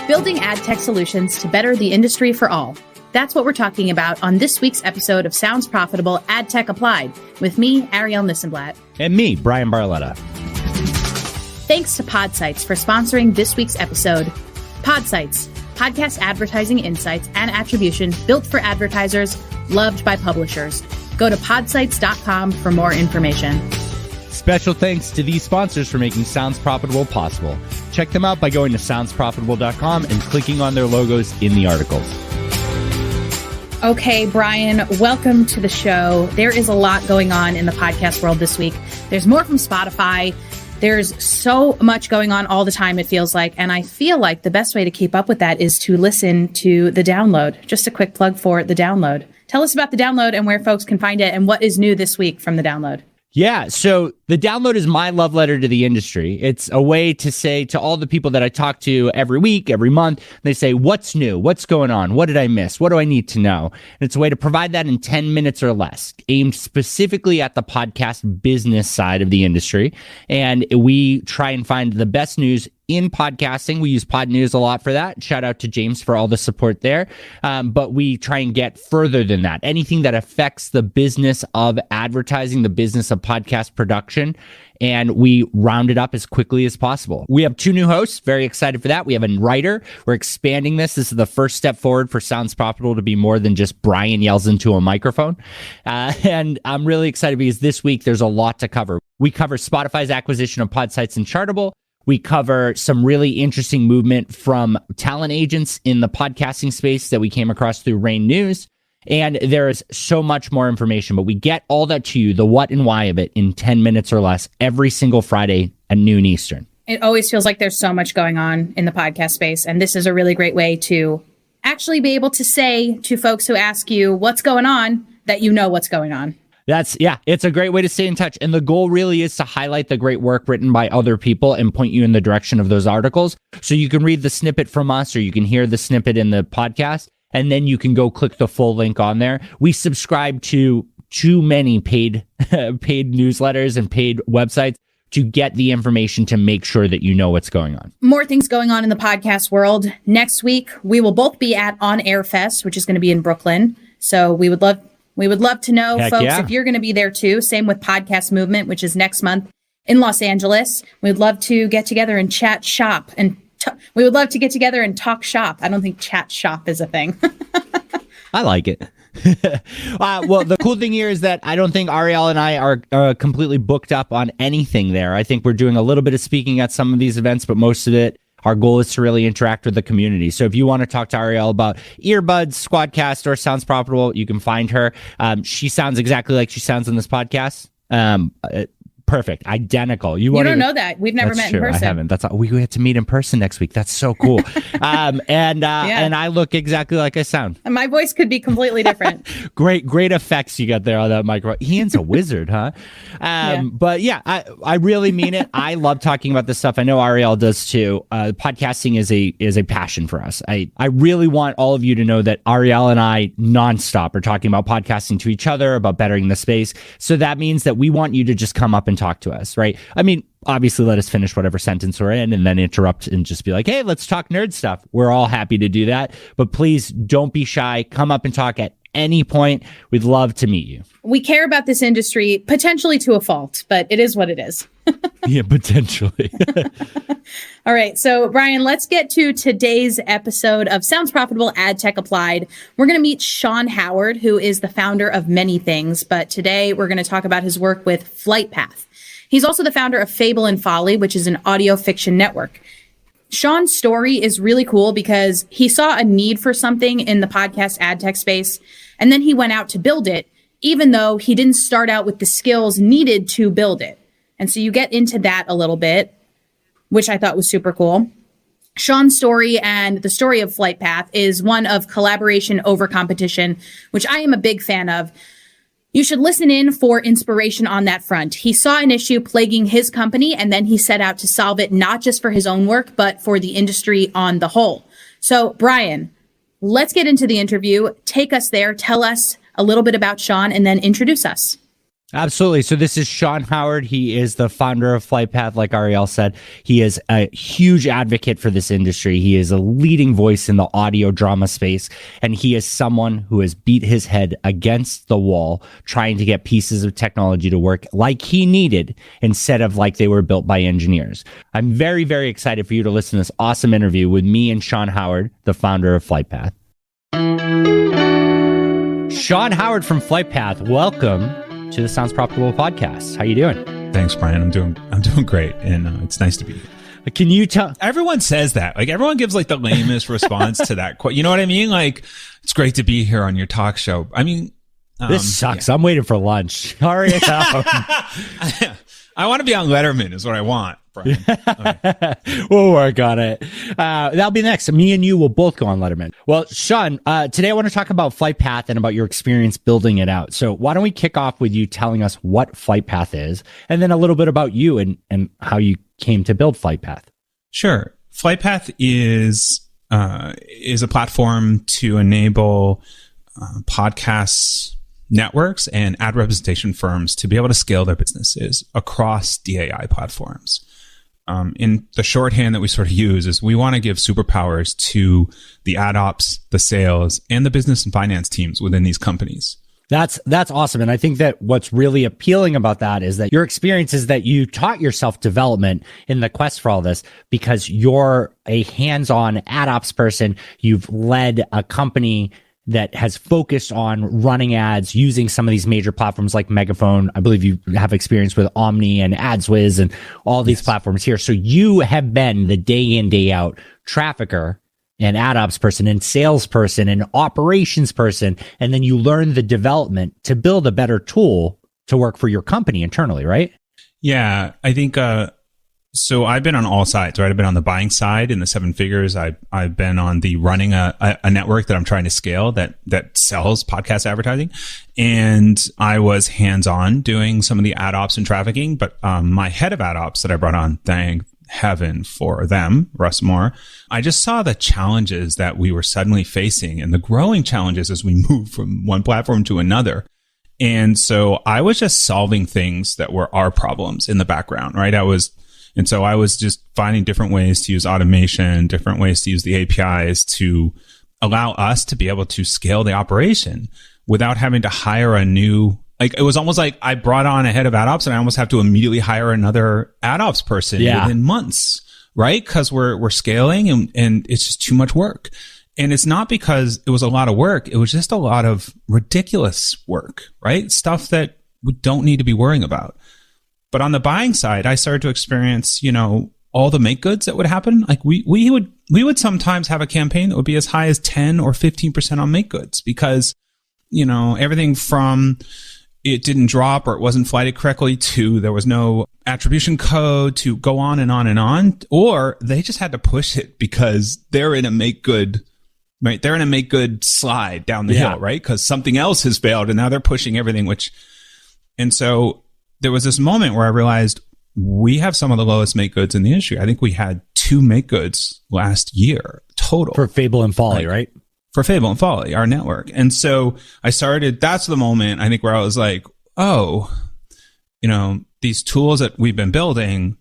Building ad tech solutions to better the industry for all. That's what we're talking about on this week's episode of Sounds Profitable Ad Tech Applied with me, Arielle Nissenblatt. And me, Bryan Barletta. Thanks to Podsights for sponsoring this week's episode. Podsights, podcast advertising insights and attribution built for advertisers, loved by publishers. Go to podsights.com for more information. Special thanks to these sponsors for making Sounds Profitable possible. Check them out by going to soundsprofitable.com and clicking on their logos in the articles. Okay, Bryan, welcome to the show. There is a lot going on in the podcast world this week. There's more from Spotify. There's so much going on all the time, it feels like. And I feel like the best way to keep up with that is to listen to The Download. Just a quick plug for The Download. Tell us about The Download and where folks can find it and what is new this week from The Download. Yeah, so The Download is my love letter to the industry. It's a way to say to all the people that I talk to every week, every month, they say, what's new? What's going on? What did I miss? What do I need to know? And it's a way to provide that in 10 minutes or less, aimed specifically at the podcast business side of the industry. And we try and find the best news in podcasting. We use Podnews a lot for that. Shout out to James for all the support there. But we try and get further than that. Anything that affects the business of advertising, the business of podcast production, and we round it up as quickly as possible. We have 2 new hosts. Very excited for that. We have a writer. We're expanding this. This is the first step forward for Sounds Profitable to be more than just Bryan yells into a microphone. And I'm really excited because this week there's a lot to cover. We cover Spotify's acquisition of Podsights and Chartable. We cover some really interesting movement from talent agents in the podcasting space that we came across through Rain News. And there is so much more information, but we get all that to you, the what and why of it, in 10 minutes or less every single Friday at noon Eastern. It always feels like there's so much going on in the podcast space. And this is a really great way to actually be able to say to folks who ask you what's going on, that you know what's going on. It's a great way to stay in touch. And the goal really is to highlight the great work written by other people and point you in the direction of those articles. So you can read the snippet from us or you can hear the snippet in the podcast, and then you can go click the full link on there. We subscribe to too many paid newsletters and paid websites to get the information to make sure that you know what's going on. More things going on in the podcast world. Next week, we will both be at On Air Fest, which is going to be in Brooklyn. So we would love to know, Heck folks, yeah. if you're going to be there too. Same with Podcast Movement, which is next month in Los Angeles. We'd love to get together and chat shop. And we would love to get together and talk shop. I don't think chat shop is a thing. I like it. Well, the cool thing here is that I don't think Arielle and I are completely booked up on anything there. I think we're doing a little bit of speaking at some of these events, but most of it, our goal is to really interact with the community. So if you want to talk to Arielle about earbuds, Squadcast, or Sounds Profitable, you can find her. She sounds exactly like she sounds in this podcast. Perfect. Identical. You don't know that. We've never met in person. I haven't. We have to meet in person next week. That's so cool. And I look exactly like I sound. And my voice could be completely different. Great effects you got there on that microphone. Ian's a wizard, huh? But yeah, I really mean it. I love talking about this stuff. I know Arielle does too. Podcasting is a passion for us. I really want all of you to know that Arielle and I nonstop are talking about podcasting to each other, about bettering the space. So that means that we want you to just come up and talk to us, right? I mean, obviously let us finish whatever sentence we're in and then interrupt and just be like, hey, let's talk nerd stuff. We're all happy to do that. But please don't be shy. Come up and talk at any point. We'd love to meet you. We care about this industry, potentially to a fault, but it is what it is. Yeah, potentially. All right. So, Bryan, let's get to today's episode of Sounds Profitable Ad Tech Applied. We're going to meet Sean Howard, who is the founder of many things, but today we're going to talk about his work with Flightpath. He's also the founder of Fable and Folly, which is an audio fiction network. Sean's story is really cool because he saw a need for something in the podcast ad tech space, and then he went out to build it, even though he didn't start out with the skills needed to build it. And so you get into that a little bit, which I thought was super cool. Sean's story and the story of Flightpath is one of collaboration over competition, which I am a big fan of. You should listen in for inspiration on that front. He saw an issue plaguing his company, and then he set out to solve it, not just for his own work, but for the industry on the whole. So, Bryan, let's get into the interview. Take us there. Tell us a little bit about Sean, and then introduce us. Absolutely. So this is Sean Howard. He is the founder of Flightpath, like Arielle said. He is a huge advocate for this industry. He is a leading voice in the audio drama space, and he is someone who has beat his head against the wall trying to get pieces of technology to work like he needed instead of like they were built by engineers. I'm very, very excited for you to listen to this awesome interview with me and Sean Howard, the founder of Flightpath. Sean Howard from Flightpath, welcome to the Sounds Profitable podcast. How you doing? Thanks, Bryan. I'm doing great, and it's nice to be here. Can you tell? Everyone says that. Like, everyone gives like the lamest response to that. You know what I mean? Like, it's great to be here on your talk show. I mean, this sucks. Yeah. I'm waiting for lunch. Hurry up. I want to be on Letterman is what I want, Bryan. Okay. We'll work on it. That'll be next. Me and you will both go on Letterman. Well, Sean, today I want to talk about Flightpath and about your experience building it out. So why don't we kick off with you telling us what Flightpath is, and then a little bit about you and how you came to build Flightpath. Sure. Flightpath is a platform to enable podcasts, networks, and ad representation firms to be able to scale their businesses across DAI platforms. In the shorthand that we sort of use is we want to give superpowers to the ad ops, the sales, and the business and finance teams within these companies. That's awesome. And I think that what's really appealing about that is that your experience is that you taught yourself development in the quest for all this because you're a hands-on ad ops person. You've led a company that has focused on running ads using some of these major platforms like Megaphone. I believe you have experience with Omni and AdsWiz and all these platforms here. So you have been the day in, day out trafficker and ad ops person and salesperson and operations person. And then you learn the development to build a better tool to work for your company internally, right? Yeah, I think, so I've been on all sides, right? I've been on the buying side in the seven figures. I've been on the running a network that I'm trying to scale that sells podcast advertising. And I was hands-on doing some of the ad ops and trafficking, but my head of ad ops that I brought on, thank heaven for them, Russ Moore, I just saw the challenges that we were suddenly facing and the growing challenges as we move from one platform to another. And so I was just solving things that were our problems in the background, right? And so I was just finding different ways to use automation, different ways to use the APIs to allow us to be able to scale the operation without having to hire a new, like, it was almost like I brought on a head of ad ops and I almost have to immediately hire another ad ops person within months, right? Because we're scaling and it's just too much work. And it's not because it was a lot of work. It was just a lot of ridiculous work, right? Stuff that we don't need to be worrying about. But on the buying side, I started to experience, all the make goods that would happen. Like we would sometimes have a campaign that would be as high as 10 or 15% on make goods because, everything from it didn't drop or it wasn't flighted correctly to there was no attribution code to go on and on and on, or they just had to push it because they're in a make good, right? They're in a make good slide down the hill, right? Because something else has failed and now they're pushing everything, and so there was this moment where I realized we have some of the lowest make goods in the industry. I think we had 2 make goods last year total. For Fable and Folly, right? For Fable and Folly, our network. And so that's the moment I think where I was like, these tools that we've been building,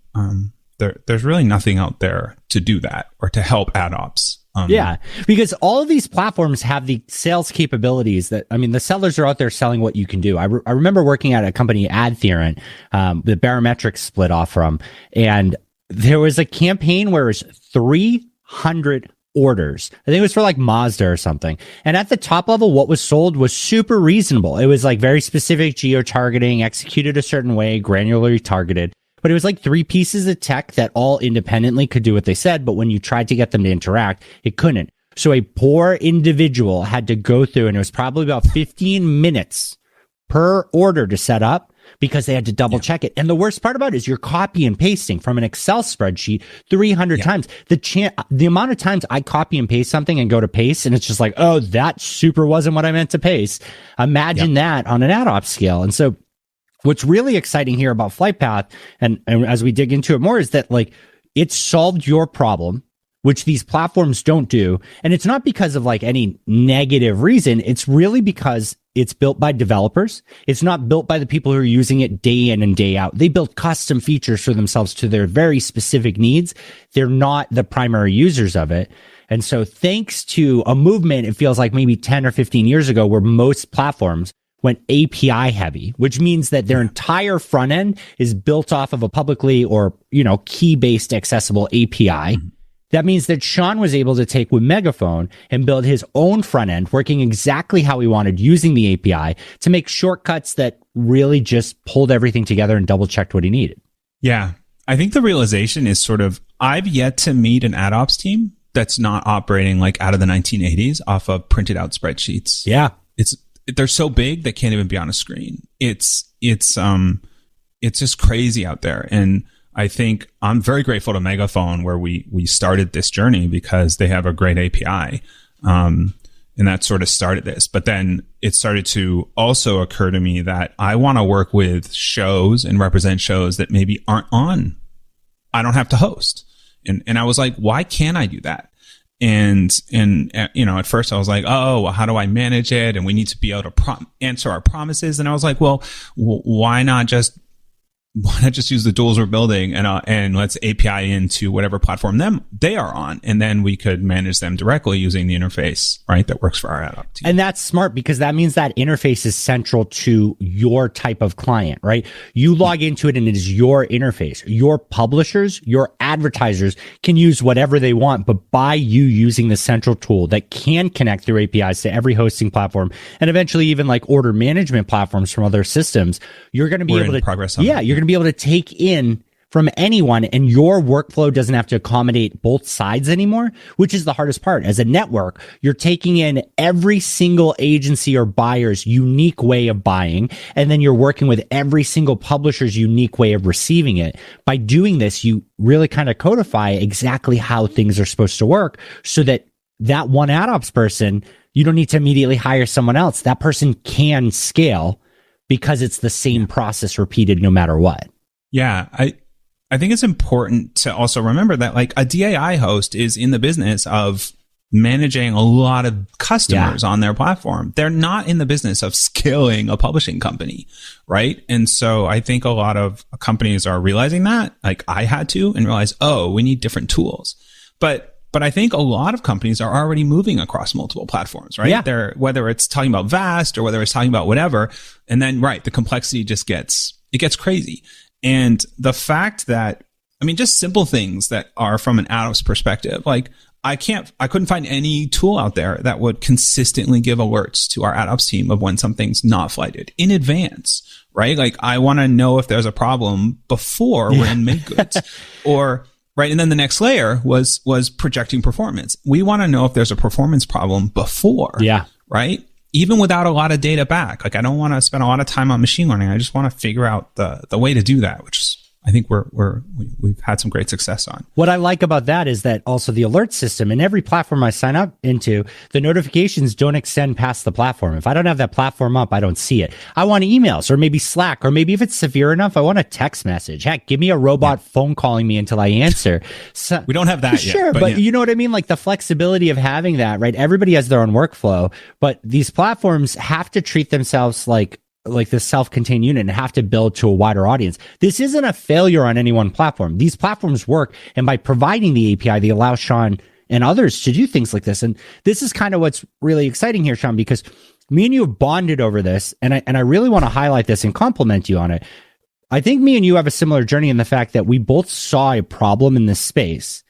there's really nothing out there to do that or to help ad ops. Because all of these platforms have the sales capabilities the sellers are out there selling what you can do. I remember working at a company, AdTheorent, the Barometrics split off from, and there was a campaign where it was 300 orders. I think it was for like Mazda or something. And at the top level, what was sold was super reasonable. It was like very specific geo-targeting, executed a certain way, granularly targeted. But it was like 3 pieces of tech that all independently could do what they said. But when you tried to get them to interact, it couldn't. So a poor individual had to go through, and it was probably about 15 minutes per order to set up because they had to double check it. And the worst part about it is you're copy and pasting from an Excel spreadsheet 300 times. The amount of times I copy and paste something and go to paste, and it's just like, oh, that super wasn't what I meant to paste. Imagine that on an ad ops scale. And so what's really exciting here about Flightpath, and as we dig into it more, is that like it solved your problem, which these platforms don't do. And it's not because of like any negative reason. It's really because it's built by developers. It's not built by the people who are using it day in and day out. They build custom features for themselves to their very specific needs. They're not the primary users of it. And so thanks to a movement, it feels like maybe 10 or 15 years ago, where most platforms went API heavy, which means that their entire front end is built off of a publicly or, key-based accessible API. That means that Sean was able to take with Megaphone and build his own front end, working exactly how he wanted using the API to make shortcuts that really just pulled everything together and double checked what he needed. Yeah. I think the realization is sort of, I've yet to meet an ad ops team that's not operating like out of the 1980s off of printed out spreadsheets. Yeah. They're so big they can't even be on a screen. It's just crazy out there. And I think I'm very grateful to Megaphone where we started this journey, because they have a great API. And that sort of started this. But then it started to also occur to me that I want to work with shows and represent shows that maybe aren't on. I don't have to host. And I was like, why can't I do that? And at first I was like, oh, well, how do I manage it? And we need to be able to answer our promises. And I was like, well, why not just use the tools we're building and let's API into whatever platform they are on, and then we could manage them directly using the interface, right? That works for our ad op team. And that's smart, because that means that interface is central to your type of client, right? You log into it and it is your interface. Your publishers, your advertisers can use whatever they want, but by you using the central tool that can connect through APIs to every hosting platform and eventually even like order management platforms from other systems, you're going to be able to progress on you're going to be able to take in from anyone, and your workflow doesn't have to accommodate both sides anymore, which is the hardest part. As a network, you're taking in every single agency or buyer's unique way of buying, and then you're working with every single publisher's unique way of receiving it. By doing this, you really kind of codify exactly how things are supposed to work, so that one ad ops person, you don't need to immediately hire someone else. That person can scale because it's the same process repeated no matter what. Yeah, I think it's important to also remember that like a DAI host is in the business of managing a lot of customers on their platform. They're not in the business of scaling a publishing company, right? And so I think a lot of companies are realizing that, like I had to, and realize, oh, we need different tools. But I think a lot of companies are already moving across multiple platforms, right? Yeah. Whether it's talking about Vast or whether it's talking about whatever. And then, right, the complexity just gets crazy. And the fact that, just simple things that are from an ad ops perspective, like I couldn't find any tool out there that would consistently give alerts to our ad ops team of when something's not flighted in advance, right? Like I want to know if there's a problem before we're in make goods or, right. And then the next layer was projecting performance. We want to know if there's a performance problem before, right? Even without a lot of data back. Like I don't want to spend a lot of time on machine learning. I just want to figure out the way to do that, which is, I think we've had some great success on. What I like about that is that also the alert system in every platform I sign up into, the notifications don't extend past the platform. If I don't have that platform up, I don't see it. I want emails or maybe Slack, or maybe if it's severe enough, I want a text message. Heck, give me a robot phone calling me until I answer. So, we don't have that sure, yet. but you know what I mean? Like the flexibility of having that, right? Everybody has their own workflow, but these platforms have to treat themselves like this self-contained unit and have to build to a wider audience. This isn't a failure on any one platform. These platforms work. And by providing the API, they allow Sean and others to do things like this. And this is kind of what's really exciting here, Sean, because me and you have bonded over this. And I really want to highlight this and compliment you on it. I think me and you have a similar journey in the fact that we both saw a problem in this space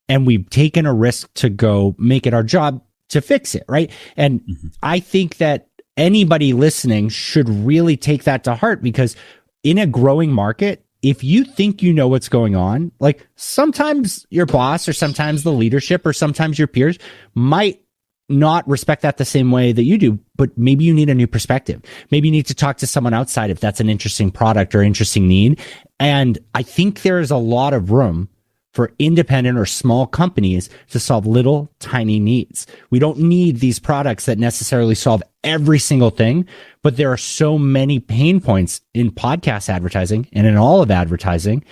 and we've taken a risk to go make it our job to fix it. Right. And I think that anybody listening should really take that to heart, because in a growing market, if you think you know what's going on, like sometimes your boss or sometimes the leadership or sometimes your peers might not respect that the same way that you do, but maybe you need a new perspective. Maybe you need to talk to someone outside if that's an interesting product or interesting need. And I think there is a lot of room for independent or small companies to solve little tiny needs. We don't need these products that necessarily solve every single thing, but there are so many pain points in podcast advertising and in all of advertising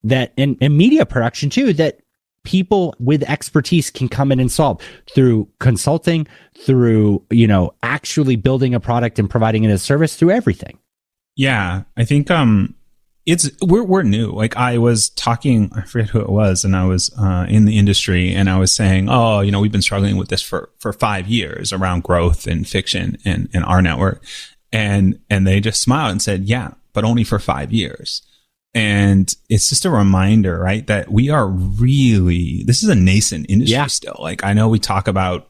that in media production too, that people with expertise can come in and solve through consulting, through, actually building a product and providing it as a service, through everything. Yeah, I think we're new. Like I was talking, I forget who it was, and I was in the industry, and I was saying, we've been struggling with this for 5 years around growth and fiction and our network, and they just smiled and said, yeah, but only for 5 years. And it's just a reminder, right, that this is a nascent industry still. Like I know we talk about,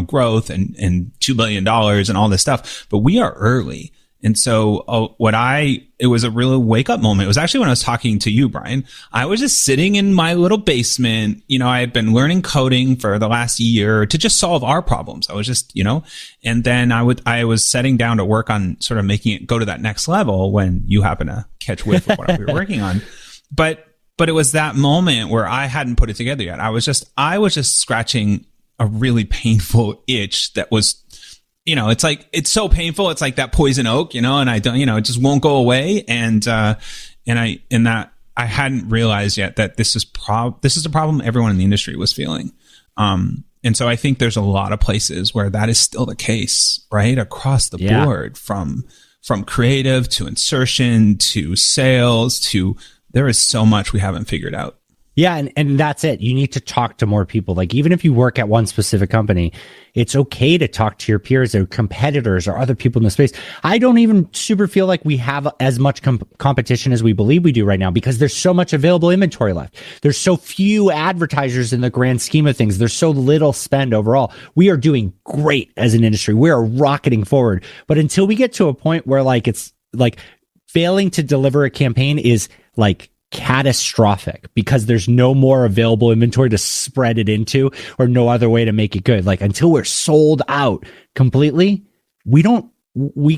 growth and $2 billion and all this stuff, but we are early. And so it was a real wake up moment. It was actually when I was talking to you, Bryan. I was just sitting in my little basement. I had been learning coding for the last year to just solve our problems. I was just, and then I was setting down to work on sort of making it go to that next level when you happen to catch whiff of what we were working on. But it was that moment where I hadn't put it together yet. I was just scratching a really painful itch that was, it's like, it's so painful. It's like that poison oak, and I don't, it just won't go away. And I hadn't realized yet that this is a problem everyone in the industry was feeling. And so I think there's a lot of places where that is still the case, right? Across the board, from creative to insertion to sales there is so much we haven't figured out. Yeah, and that's it. You need to talk to more people. Like even if you work at one specific company, it's okay to talk to your peers or competitors or other people in the space. I don't even super feel like we have as much competition as we believe we do right now because there's so much available inventory left. There's so few advertisers in the grand scheme of things. There's so little spend overall. We are doing great as an industry. We are rocketing forward. But until we get to a point where it's failing to deliver a campaign is catastrophic because there's no more available inventory to spread it into or no other way to make it good. Until we're sold out completely, we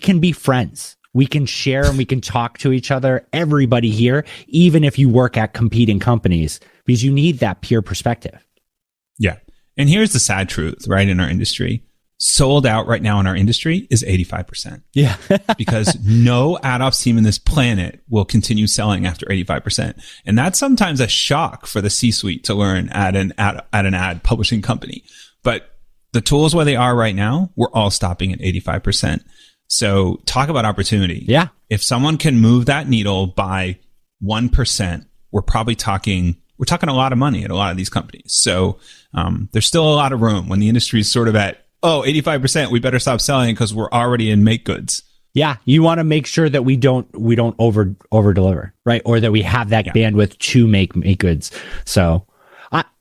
can be friends. We can share and we can talk to each other, everybody here, even if you work at competing companies, because you need that peer perspective. Yeah. And here's the sad truth, right? In our industry, sold out right now in our industry is 85%. Yeah. Because no ad ops team in this planet will continue selling after 85%. And that's sometimes a shock for the C-suite to learn at an ad publishing company. But the tools where they are right now, we're all stopping at 85%. So talk about opportunity. Yeah. If someone can move that needle by 1%, we're talking a lot of money at a lot of these companies. So there's still a lot of room when the industry is sort of at 85%, we better stop selling because we're already in make goods. Yeah, you want to make sure that we don't over deliver, right? Or that we have that bandwidth to make goods. So,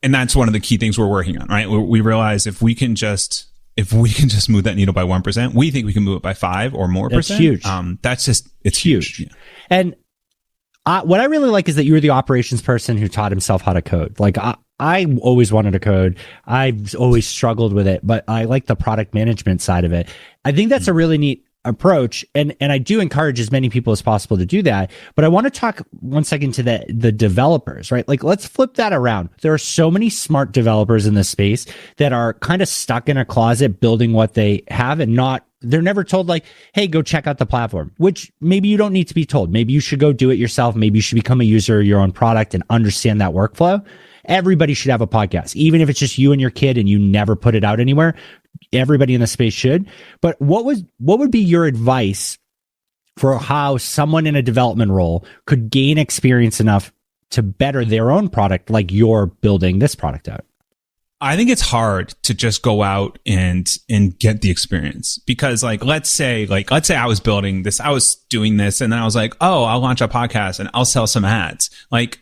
and that's one of the key things we're working on, right? We realize if we can just move that needle by 1%, we think we can move it by 5 or more percent. That's huge. It's huge. Yeah. And what I really like is that you were the operations person who taught himself how to code. I always wanted to code. I've always struggled with it, but I like the product management side of it. I think that's a really neat approach. And I do encourage as many people as possible to do that. But I want to talk 1 second to the developers, right? Let's flip that around. There are so many smart developers in this space that are kind of stuck in a closet building what they have and they're never told hey, go check out the platform, which maybe you don't need to be told. Maybe you should go do it yourself. Maybe you should become a user of your own product and understand that workflow. Everybody should have a podcast, even if it's just you and your kid and you never put it out anywhere. Everybody in the space should. But what would be your advice for how someone in a development role could gain experience enough to better their own product like you're building this product out? I think it's hard to just go out and get the experience because let's say I was building this, I was doing this, and then I was like, I'll launch a podcast and I'll sell some ads.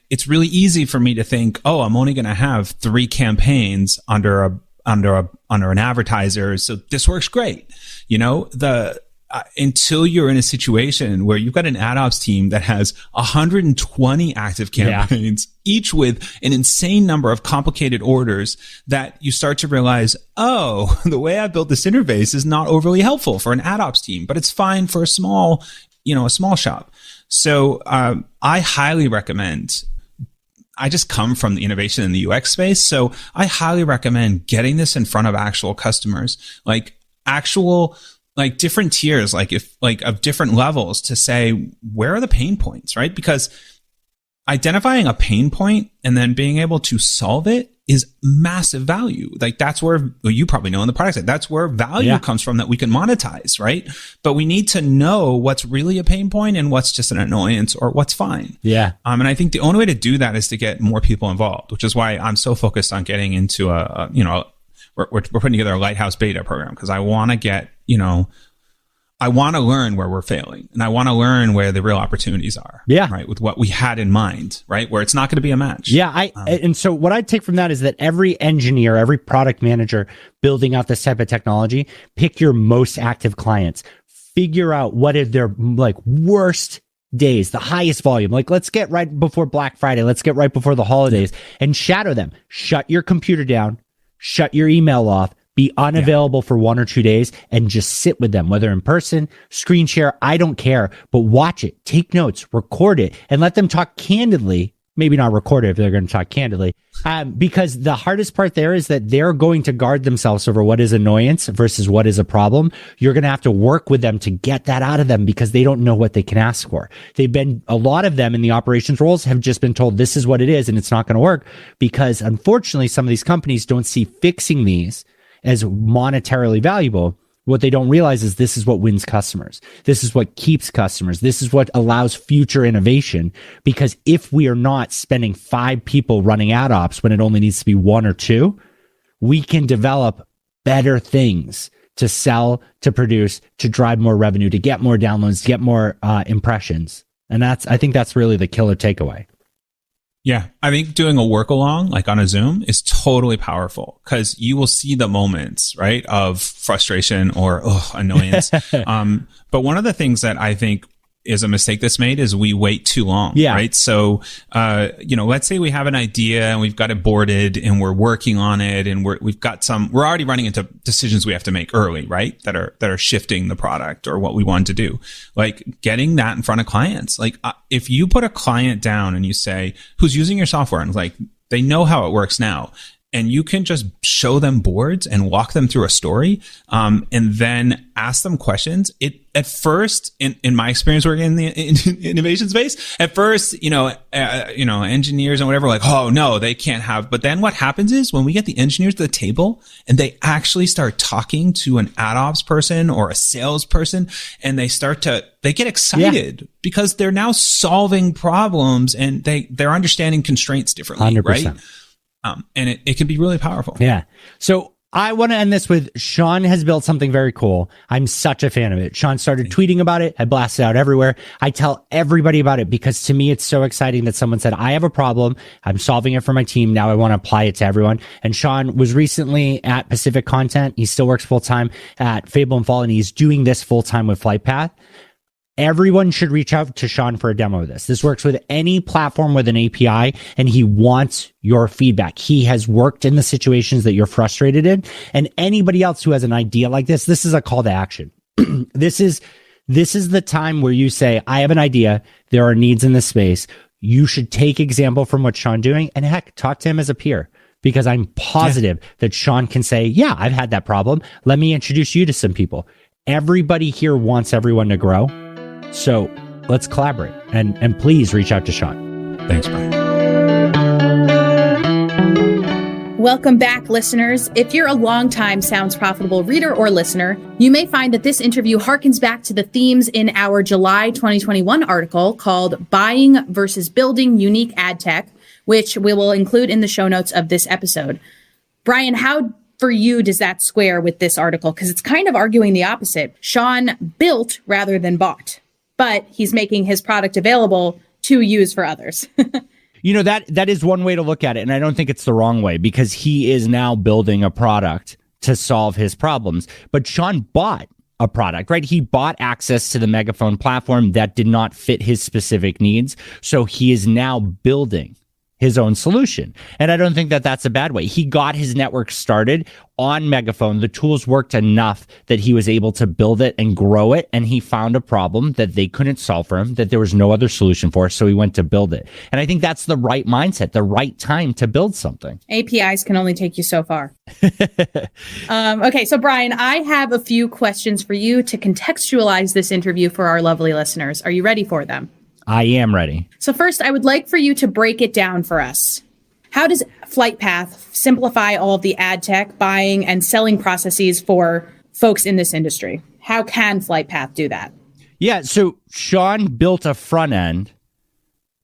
It's really easy for me to think, I'm only going to have 3 campaigns under an advertiser. So this works great. Until you're in a situation where you've got an ad ops team that has 120 active campaigns, each with an insane number of complicated orders, that you start to realize, the way I built this interface is not overly helpful for an ad ops team, but it's fine for a small shop. So I highly recommend. I just come from the innovation in the UX space, so I highly recommend getting this in front of actual customers, different tiers, of different levels, to say, where are the pain points, right? Because identifying a pain point and then being able to solve it is massive value. Like that's where, well, you probably know in the product side, that's where value comes from that we can monetize, right? But we need to know what's really a pain point and what's just an annoyance or what's fine. Yeah. And I think the only way to do that is to get more people involved, which is why I'm so focused on getting into we're putting together a lighthouse beta program because I want to get, I want to learn where we're failing and I want to learn where the real opportunities are. Yeah. Right. With what we had in mind, right. Where it's not going to be a match. Yeah. And so what I take from that is that every engineer, every product manager building out this type of technology, pick your most active clients, figure out what are their like worst days, the highest volume. Like let's get right before Black Friday. Let's get right before the holidays and shadow them. Shut your computer down, shut your email off. Be unavailable for 1 or 2 days and just sit with them, whether in person, screen share, I don't care, but watch it, take notes, record it, and let them talk candidly. Maybe not record it if they're going to talk candidly, because the hardest part there is that they're going to guard themselves over what is annoyance versus what is a problem. You're going to have to work with them to get that out of them because they don't know what they can ask for. A lot of them in the operations roles have just been told this is what it is and it's not going to work because unfortunately some of these companies don't see fixing these as monetarily valuable. What they don't realize is this is what wins customers. This is what keeps customers. This is what allows future innovation. Because if we are not spending 5 people running ad ops when it only needs to be 1 or 2, we can develop better things to sell, to produce, to drive more revenue, to get more downloads, to get more impressions. And I think that's really the killer takeaway. Yeah, I think doing a work along, like on a Zoom, is totally powerful because you will see the moments, right, of frustration or annoyance. But one of the things that I think is a mistake that's made is we wait too long, right? So, let's say we have an idea and we've got it boarded and we're working on it and we're already running into decisions we have to make early, right? That are shifting the product or what we want to do. Like getting that in front of clients. Like if you put a client down and you say, who's using your software? And like, they know how it works now. And you can just show them boards and walk them through a story, and then ask them questions. At first, in my experience working in the innovation space, at first, engineers and whatever, like, oh no, they can't have. But then what happens is when we get the engineers to the table and they actually start talking to an ad ops person or a salesperson, and they get excited because they're now solving problems and they're understanding constraints differently, 100%. Right? And it can be really powerful. Yeah. So I want to end this with Sean has built something very cool. I'm such a fan of it. Sean started tweeting about it. I blast it out everywhere. I tell everybody about it because to me, it's so exciting that someone said, I have a problem. I'm solving it for my team. Now I want to apply it to everyone. And Sean was recently at Pacific Content. He still works full time at Fable and Folly, and he's doing this full time with Flightpath. Everyone should reach out to Sean for a demo of this. This works with any platform with an API, and he wants your feedback. He has worked in the situations that you're frustrated in, and anybody else who has an idea like this is a call to action. This is the time where you say, I have an idea. There are needs in this space. You should take example from what Sean doing, and heck, talk to him as a peer. Because I'm positive that Sean can say, yeah, I've had that problem. Let me introduce you to some people. Everybody here wants everyone to grow. So let's collaborate and please reach out to Sean. Thanks, Bryan. Welcome back, listeners. If you're a longtime Sounds Profitable reader or listener, you may find that this interview harkens back to the themes in our July 2021 article called Buying versus Building Unique Ad Tech, which we will include in the show notes of this episode. Bryan, how for you does that square with this article? Because it's kind of arguing the opposite. Sean built rather than bought, but he's making his product available to use for others. That is one way to look at it. And I don't think it's the wrong way because he is now building a product to solve his problems. But Sean bought a product, right? He bought access to the Megaphone platform that did not fit his specific needs. So he is now building his own solution. And I don't think that that's a bad way. He got his network started on Megaphone. The tools worked enough that he was able to build it and grow it. And he found a problem that they couldn't solve for him, that there was no other solution for. So he went to build it. And I think that's the right mindset, the right time to build something. APIs can only take you so far. Okay. So Bryan, I have a few questions for you to contextualize this interview for our lovely listeners. Are you ready for them? I am ready. So first, I would like for you to break it down for us. How does Flightpath simplify all of the ad tech, buying, and selling processes for folks in this industry? How can Flightpath do that? Yeah, so Sean built a front end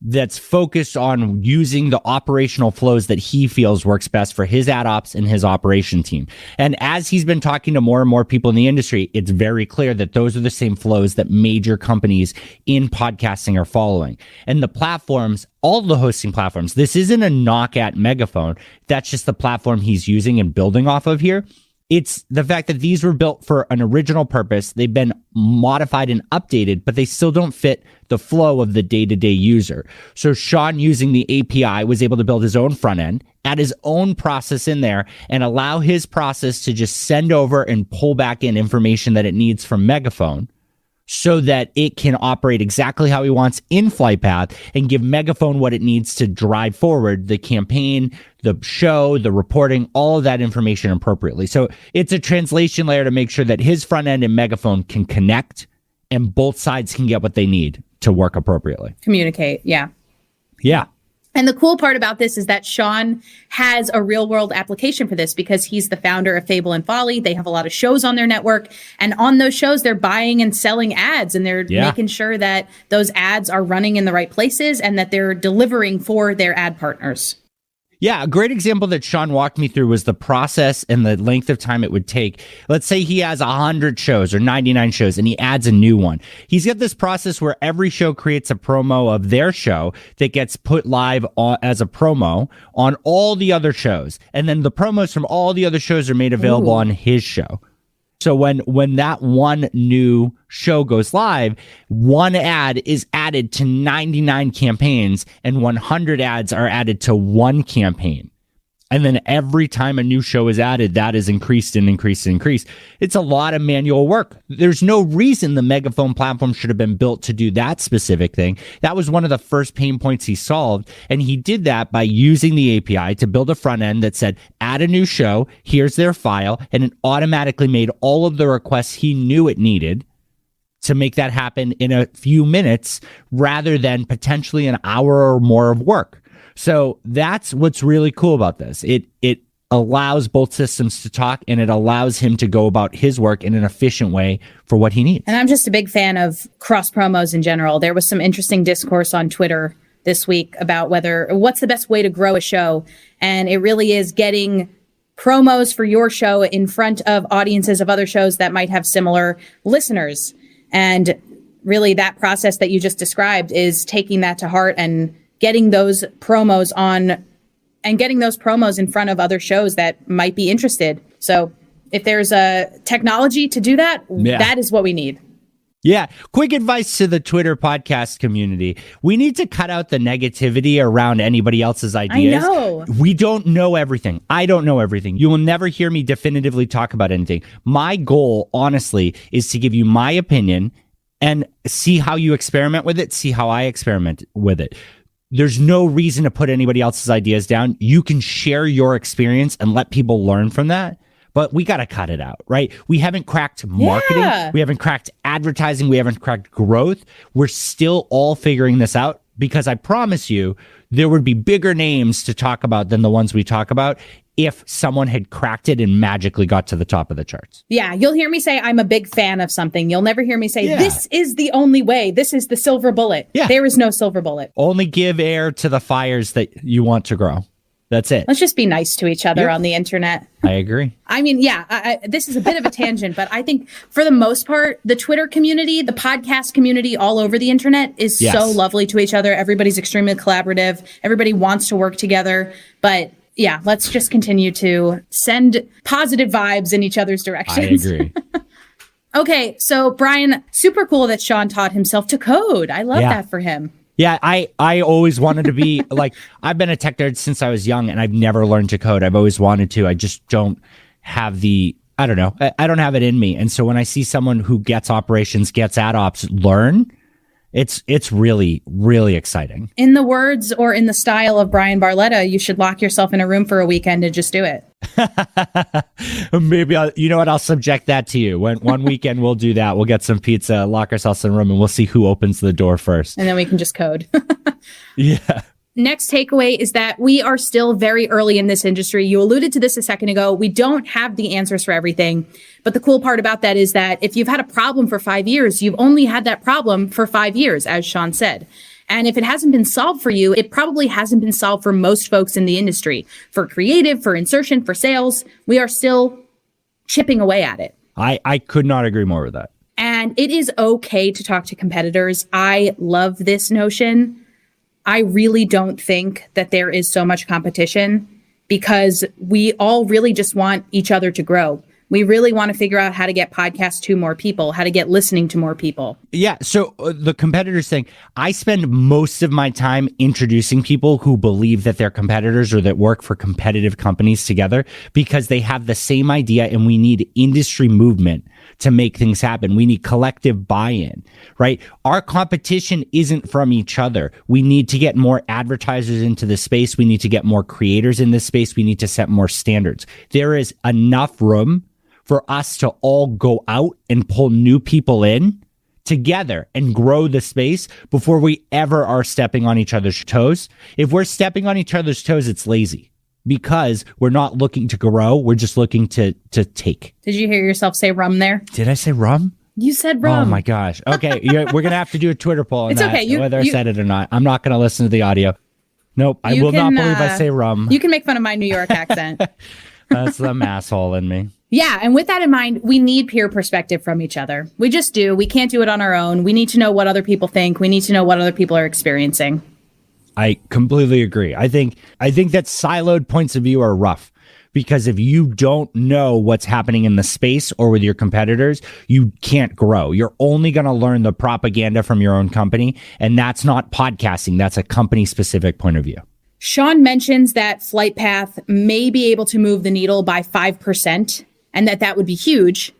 that's focused on using the operational flows that he feels works best for his ad ops and his operation team. And as he's been talking to more and more people in the industry, it's very clear that those are the same flows that major companies in podcasting are following. And the platforms, all the hosting platforms, this isn't a knock at Megaphone. That's just the platform he's using and building off of here. It's the fact that these were built for an original purpose. They've been modified and updated, but they still don't fit the flow of the day-to-day user. So Sean, using the API, was able to build his own front end, add his own process in there, and allow his process to just send over and pull back in information that it needs from Megaphone, so that it can operate exactly how he wants in Flightpath and give Megaphone what it needs to drive forward the campaign, the show, the reporting, all of that information appropriately. So it's a translation layer to make sure that his front end and Megaphone can connect and both sides can get what they need to work appropriately. Communicate, yeah. Yeah. And the cool part about this is that Sean has a real world application for this because he's the founder of Fable and Folly. They have a lot of shows on their network, and on those shows, they're buying and selling ads, and they're making sure that those ads are running in the right places and that they're delivering for their ad partners. Yeah, a great example that Sean walked me through was the process and the length of time it would take. Let's say he has 100 shows or 99 shows and he adds a new one. He's got this process where every show creates a promo of their show that gets put live as a promo on all the other shows. And then the promos from all the other shows are made available on his show. So when that one new show goes live, one ad is added to 99 campaigns and 100 ads are added to one campaign. And then every time a new show is added, that is increased and increased and increased. It's a lot of manual work. There's no reason the Megaphone platform should have been built to do that specific thing. That was one of the first pain points he solved. And he did that by using the API to build a front end that said, add a new show, here's their file, and it automatically made all of the requests he knew it needed to make that happen in a few minutes rather than potentially an hour or more of work. So that's what's really cool about this. It allows both systems to talk, and it allows him to go about his work in an efficient way for what he needs. And I'm just a big fan of cross promos in general. There was some interesting discourse on Twitter this week about what's the best way to grow a show. And it really is getting promos for your show in front of audiences of other shows that might have similar listeners. And really that process that you just described is taking that to heart and getting those promos in front of other shows that might be interested. So if there's a technology to do that, that is what we need. Yeah. Quick advice to the Twitter podcast community. We need to cut out the negativity around anybody else's ideas. I know. We don't know everything. I don't know everything. You will never hear me definitively talk about anything. My goal, honestly, is to give you my opinion and see how you experiment with it, see how I experiment with it. There's no reason to put anybody else's ideas down. You can share your experience and let people learn from that. But we got to cut it out, right? We haven't cracked marketing. Yeah. We haven't cracked advertising. We haven't cracked growth. We're still all figuring this out because I promise you there would be bigger names to talk about than the ones we talk about if someone had cracked it and magically got to the top of the charts. Yeah, you'll hear me say I'm a big fan of something. You'll never hear me say, this is the only way. This is the silver bullet. Yeah. There is no silver bullet. Only give air to the fires that you want to grow. That's it. Let's just be nice to each other on the internet. I agree. I mean, this is a bit of a tangent, but I think for the most part, the Twitter community, the podcast community all over the internet is so lovely to each other. Everybody's extremely collaborative. Everybody wants to work together. But yeah, let's just continue to send positive vibes in each other's directions. I agree. Okay, so Bryan, super cool that Sean taught himself to code. I love that for him. Yeah, I always wanted to be like, I've been a tech nerd since I was young and I've never learned to code. I've always wanted to. I just don't have I don't have it in me. And so when I see someone who gets operations, gets ad ops, learn, it's really, really exciting. In the words or in the style of Bryan Barletta, you should lock yourself in a room for a weekend and just do it. Maybe you know what? I'll subject that to you. One weekend we'll do that. We'll get some pizza, lock ourselves in a room, and we'll see who opens the door first. And then we can just code. Yeah. Next takeaway is that we are still very early in this industry. You alluded to this a second ago. We don't have the answers for everything. But the cool part about that is that if you've had a problem for 5 years, you've only had that problem for 5 years, as Sean said. And if it hasn't been solved for you, it probably hasn't been solved for most folks in the industry. For creative, for insertion, for sales, we are still chipping away at it. I could not agree more with that. And it is okay to talk to competitors. I love this notion. I really don't think that there is so much competition because we all really just want each other to grow. We really want to figure out how to get podcasts to more people, how to get listening to more people. Yeah. So the competitors thing, I spend most of my time introducing people who believe that they're competitors or that work for competitive companies together because they have the same idea and we need industry movement to make things happen. We need collective buy-in, right? Our competition isn't from each other. We need to get more advertisers into the space. We need to get more creators in this space. We need to set more standards. There is enough room for us to all go out and pull new people in together and grow the space before we ever are stepping on each other's toes. If we're stepping on each other's toes, it's lazy because we're not looking to grow. We're just looking to take. Did you hear yourself say rum there? Did I say rum? You said rum. Oh my gosh. Okay. We're going to have to do a Twitter poll on it's that, okay. whether I said it or not. I'm not going to listen to the audio. Nope. I will not believe I say rum. You can make fun of my New York accent. That's the asshole in me. Yeah. And with that in mind, we need peer perspective from each other. We just do. We can't do it on our own. We need to know what other people think. We need to know what other people are experiencing. I completely agree. I think that siloed points of view are rough because if you don't know what's happening in the space or with your competitors, you can't grow. You're only going to learn the propaganda from your own company. And that's not podcasting. That's a company specific point of view. Sean mentions that Flightpath may be able to move the needle by 5% and that would be huge.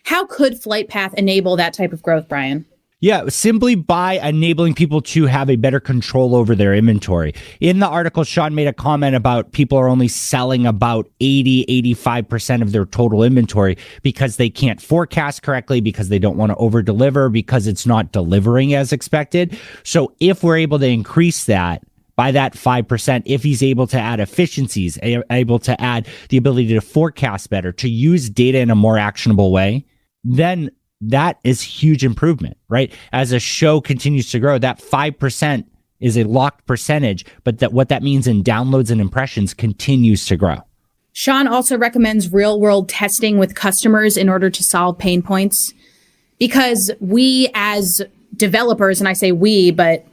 How could Flightpath enable that type of growth, Bryan? Yeah, simply by enabling people to have a better control over their inventory. In the article, Sean made a comment about people are only selling about 85% of their total inventory because they can't forecast correctly, because they don't want to over deliver, because it's not delivering as expected. So if we're able to increase that by that 5%, if he's able to add efficiencies, able to add the ability to forecast better, to use data in a more actionable way, then that is huge improvement, right? As a show continues to grow, that 5% is a locked percentage, but what that means in downloads and impressions continues to grow. Sean also recommends real-world testing with customers in order to solve pain points, because we as developers, and I say we, but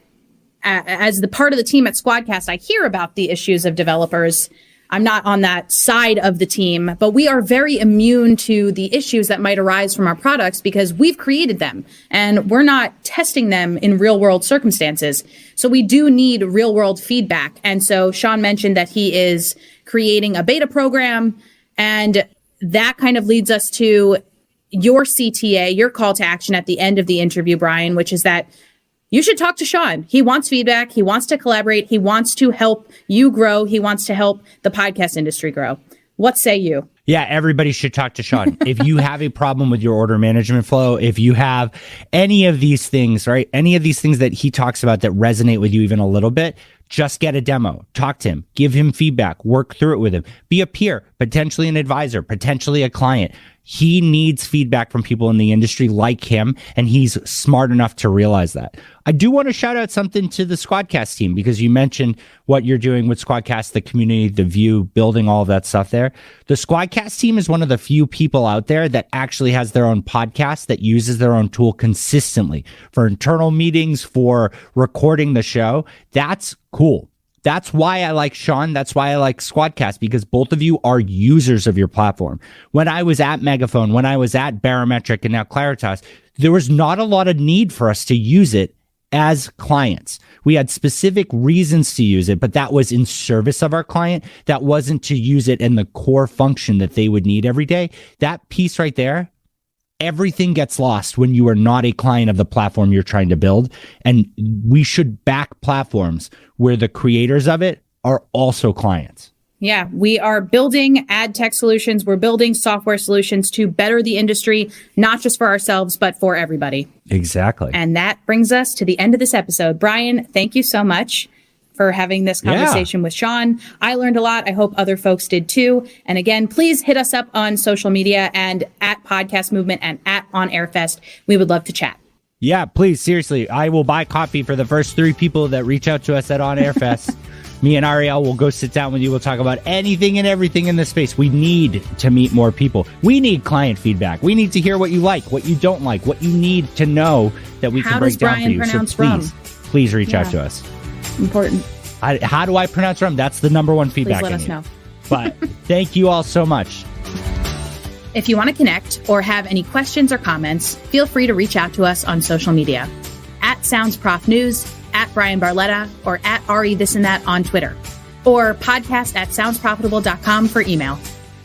as the part of the team at Squadcast, I hear about the issues of developers. I'm not on that side of the team, but we are very immune to the issues that might arise from our products because we've created them and we're not testing them in real world circumstances. So we do need real world feedback. And so Sean mentioned that he is creating a beta program, and that kind of leads us to your CTA, your call to action at the end of the interview, Bryan, which is that you should talk to Sean. He wants feedback. He wants to collaborate. He wants to help you grow. He wants to help the podcast industry grow. What say you? Yeah, everybody should talk to Sean. If you have a problem with your order management flow, if you have any of these things, right? Any of these things that he talks about that resonate with you even a little bit, just get a demo, talk to him, give him feedback, work through it with him, be a peer, potentially an advisor, potentially a client. He needs feedback from people in the industry like him, and he's smart enough to realize that. I do want to shout out something to the Squadcast team, because you mentioned what you're doing with Squadcast, the community, the view, building all of that stuff there. The Squadcast team is one of the few people out there that actually has their own podcast that uses their own tool consistently for internal meetings, for recording the show. That's cool. That's why I like Sean. That's why I like Squadcast, because both of you are users of your platform. When I was at Megaphone, when I was at Barometric, and now Claritas, there was not a lot of need for us to use it as clients. We had specific reasons to use it, but that was in service of our client. That wasn't to use it in the core function that they would need every day. That piece right there, everything gets lost when you are not a client of the platform you're trying to build. And we should back platforms where the creators of it are also clients. Yeah, we are building ad tech solutions. We're building software solutions to better the industry, not just for ourselves, but for everybody. Exactly. And that brings us to the end of this episode. Bryan, thank you so much for having this conversation with Sean. I learned a lot. I hope other folks did too. And again, please hit us up on social media and at Podcast Movement and at On Air Fest. We would love to chat. Yeah, please, seriously. I will buy coffee for the first 3 people that reach out to us at On Air Fest. Me and Arielle will go sit down with you. We'll talk about anything and everything in this space. We need to meet more people. We need client feedback. We need to hear what you like, what you don't like, what you need to know that we can break down for you. So please reach out to us. Important. How do I pronounce rum? That's the number one feedback. Please let us know. But thank you all so much. If you want to connect or have any questions or comments, feel free to reach out to us on social media. At SoundsProfNews, at Bryan Barletta, or at Ari This and That on Twitter. Or podcast@soundsprofitable.com for email.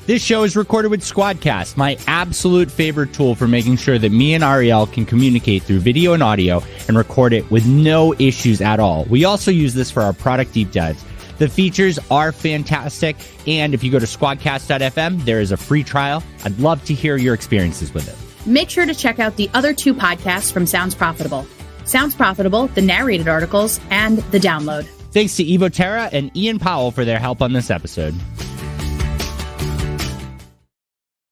This show is recorded with Squadcast, my absolute favorite tool for making sure that me and Arielle can communicate through video and audio and record it with no issues at all. We also use this for our product deep dives. The features are fantastic, and if you go to squadcast.fm, there is a free trial. I'd love to hear your experiences with it. Make sure to check out the other 2 podcasts from Sounds Profitable. Sounds Profitable, the narrated articles, and The Download. Thanks to Terra and Ian Powell for their help on this episode.